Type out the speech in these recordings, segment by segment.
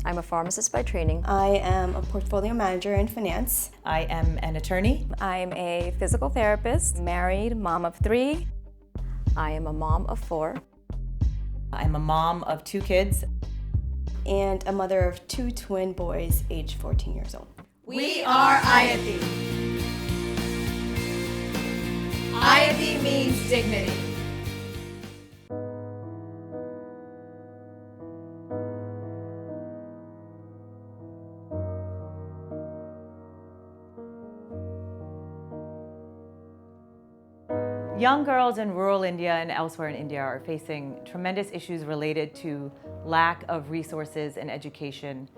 I'm a pharmacist by training. I am a portfolio manager in finance. I am an attorney. I'm a physical therapist, married, mom of 3. I am a mom of 4. I'm a mom of 2 kids. And a mother of 2 twin boys, aged 14 years old. We are AYATI. AYATI means dignity. Young girls in rural India and elsewhere in India are facing tremendous issues related to lack of resources and education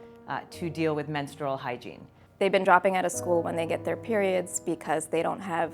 to deal with menstrual hygiene. They've been dropping out of school when they get their periods because they don't have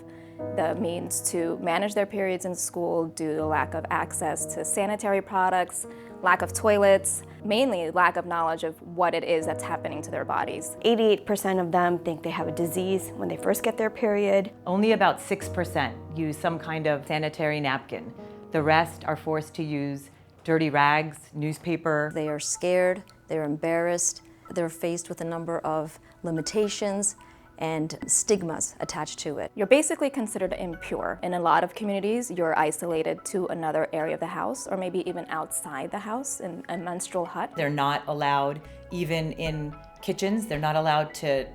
the means to manage their periods in school due to lack of access to sanitary products, lack of toilets, mainly lack of knowledge of what it is that's happening to their bodies. 88% of them think they have a disease when they first get their period. Only about 6% use some kind of sanitary napkin. The rest are forced to use dirty rags, newspaper. They are scared, they're embarrassed, they're faced with a number of limitations and stigmas attached to it. You're basically considered impure. In a lot of communities, you're isolated to another area of the house or maybe even outside the house in a menstrual hut. They're not allowed even in kitchens. They're not allowed to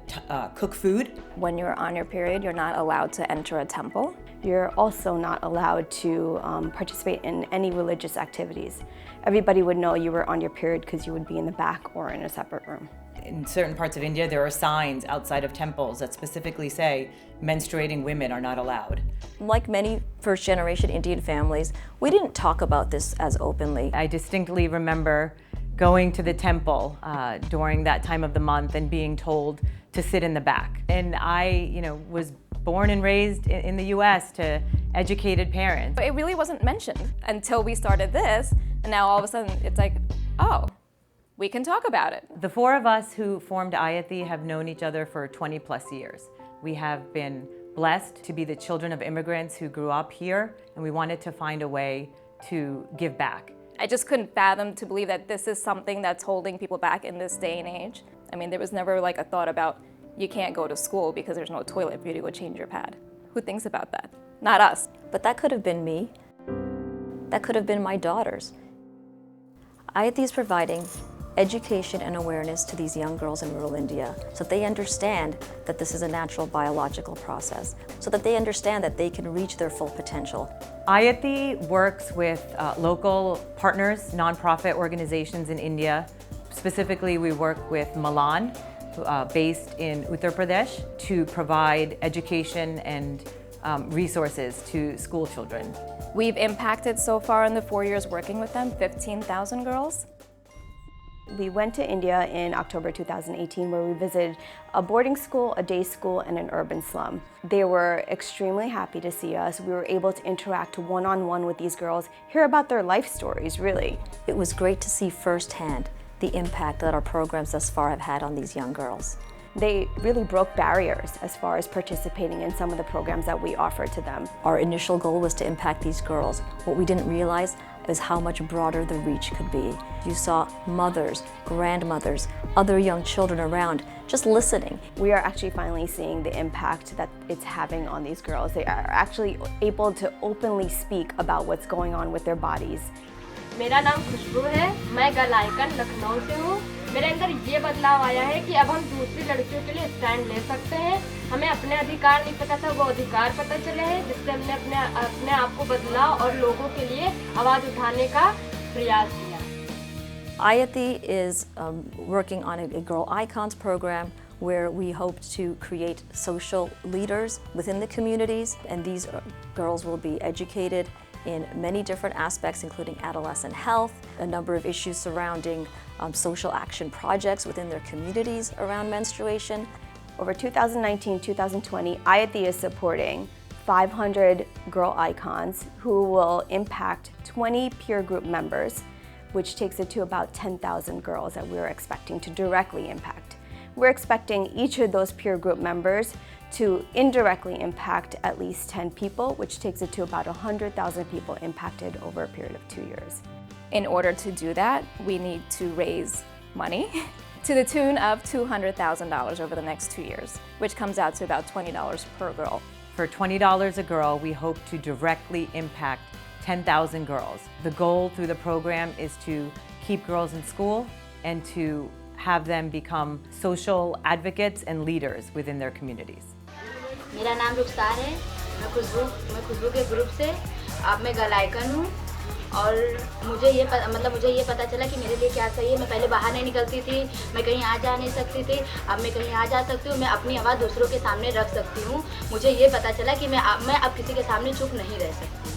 cook food. When you're on your period, you're not allowed to enter a temple. You're also not allowed to participate in any religious activities. Everybody would know you were on your period because you would be in the back or in a separate room. In certain parts of India, there are signs outside of temples that specifically say menstruating women are not allowed. Like many first-generation Indian families, we didn't talk about this as openly. I distinctly remember going to the temple during that time of the month and being told to sit in the back. And I, was born and raised in the US to educated parents. But it really wasn't mentioned until we started this, and now all of a sudden it's like, oh, we can talk about it. The 4 of us who formed AYATI have known each other for 20 plus years. We have been blessed to be the children of immigrants who grew up here, and we wanted to find a way to give back. I just couldn't fathom to believe that this is something that's holding people back in this day and age. I mean, there was never like a thought about you can't go to school because there's no toilet for you to go change your pad. Who thinks about that? Not us. But that could have been me. That could have been my daughters. AYATI is providing education and awareness to these young girls in rural India so that they understand that this is a natural biological process, so that they understand that they can reach their full potential. AYATI works with local partners, nonprofit organizations in India. Specifically, we work with Milan, based in Uttar Pradesh, to provide education and resources to school children. We've impacted so far in the 4 years working with them, 15,000 girls. We went to India in October 2018 where we visited a boarding school, a day school, and an urban slum. They were extremely happy to see us. We were able to interact one-on-one with these girls, hear about their life stories, really. It was great to see firsthand the impact that our programs thus far have had on these young girls. They really broke barriers as far as participating in some of the programs that we offered to them. Our initial goal was to impact these girls. What we didn't realize is how much broader the reach could be. You saw mothers, grandmothers, other young children around, just listening. We are actually finally seeing the impact that it's having on these girls. They are actually able to openly speak about what's going on with their bodies. मेरा नाम खुशबू है, मैं girl icon Lucknow से हूँ। मेरे अंदर ये बदलाव आया है कि अब हम दूसरी लड़कियों के लिए स्टैंड ले सकते हैं। हमें अपने अधिकार नहीं पता था, वो अधिकार पता चले हैं, जिससे हमने अपने आप को बदला और लोगों के लिए आवाज़ उठाने का प्रयास किया। AYATI is working on a Girl Icons program where we hope to create social leaders within the communities, and these girls will be educated in many different aspects, including adolescent health, a number of issues surrounding social action projects within their communities around menstruation. Over 2019-2020, AYATI is supporting 500 Girl Icons who will impact 20 peer group members, which takes it to about 10,000 girls that we're expecting to directly impact. We're expecting each of those peer group members to indirectly impact at least 10 people, which takes it to about 100,000 people impacted over a period of 2 years. In order to do that, we need to raise money. to the tune of $200,000 over the next 2 years, which comes out to about $20 per girl. For $20 a girl, we hope to directly impact 10,000 girls. The goal through the program is to keep girls in school and to have them become social advocates and leaders within their communities. मेरा नाम रुखसार है, मैं खुशबू के group से अब मैं girl icon हूँ और मुझे ये पता चला कि मेरे लिए क्या सही है। मैं पहले बाहर नहीं निकलती थी, मैं कहीं आ जा नहीं सकती थी, अब मैं कहीं आ जा सकती हूँ, मैं अपनी आवाज़ दूसरों के सामने रख सकती हूँ। मुझे ये पता चला कि मैं अब किसी के सामने चुप नहीं रह सकती।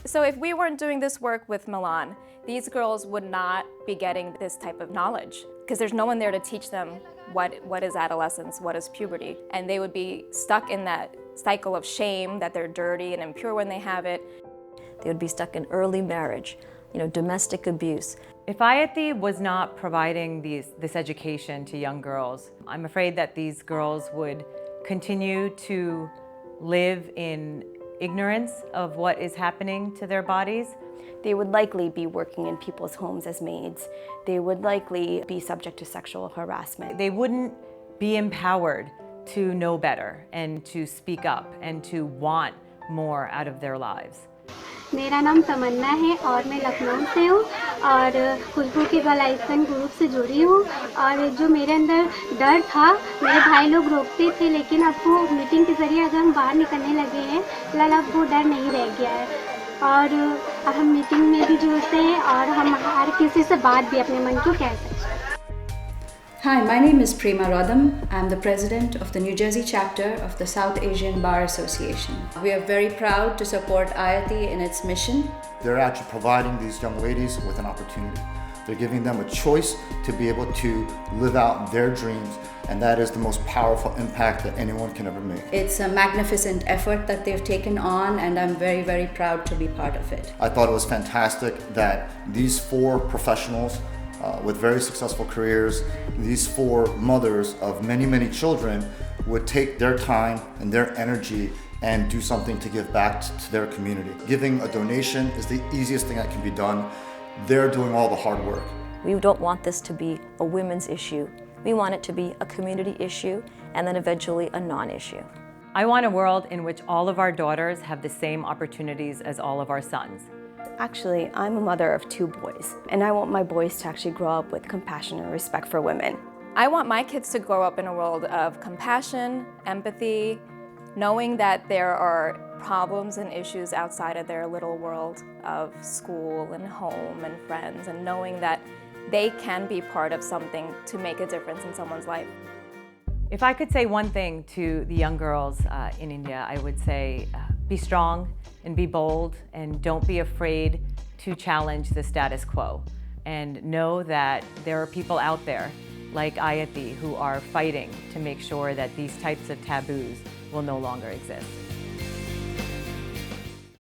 So if we weren't doing this work with Milan, these girls would not be getting this type of knowledge because there's no one there to teach them what is adolescence, what is puberty, and they would be stuck in that cycle of shame that they're dirty and impure when they have it. They would be stuck in early marriage, domestic abuse. If AYATI was not providing this education to young girls, I'm afraid that these girls would continue to live in ignorance of what is happening to their bodies. They would likely be working in people's homes as maids. They would likely be subject to sexual harassment. They wouldn't be empowered to know better and to speak up and to want more out of their lives. मेरा नाम तमन्ना है और मैं लखनऊ से हूँ और खुशबू के girl icon group से जुड़ी हूँ और जो मेरे अंदर डर था, मेरे भाई लोग रोकते थे, लेकिन अब वो मीटिंग के ज़रिए अगर हम बाहर निकलने लगे हैं फिलहाल अब वो डर नहीं रह गया है और अब हम मीटिंग में भी जुड़ते हैं और हम हर किसी से बात भी अपने मन की कह सकते हैं। Hi, my name is Prema Radham. I'm the president of the New Jersey chapter of the South Asian Bar Association. We are very proud to support AYATI in its mission. They're actually providing these young ladies with an opportunity. They're giving them a choice to be able to live out their dreams, and that is the most powerful impact that anyone can ever make. It's a magnificent effort that they've taken on, and I'm very, very proud to be part of it. I thought it was fantastic that these 4 professionals with very successful careers, these 4 mothers of many, many children would take their time and their energy and do something to give back to their community. Giving a donation is the easiest thing that can be done. They're doing all the hard work. We don't want this to be a women's issue. We want it to be a community issue and then eventually a non-issue. I want a world in which all of our daughters have the same opportunities as all of our sons. Actually, I'm a mother of 2 boys, and I want my boys to actually grow up with compassion and respect for women. I want my kids to grow up in a world of compassion, empathy, knowing that there are problems and issues outside of their little world of school and home and friends, and knowing that they can be part of something to make a difference in someone's life. If I could say one thing to the young girls in India, I would say be strong and be bold and don't be afraid to challenge the status quo. And know that there are people out there like AYATI who are fighting to make sure that these types of taboos will no longer exist.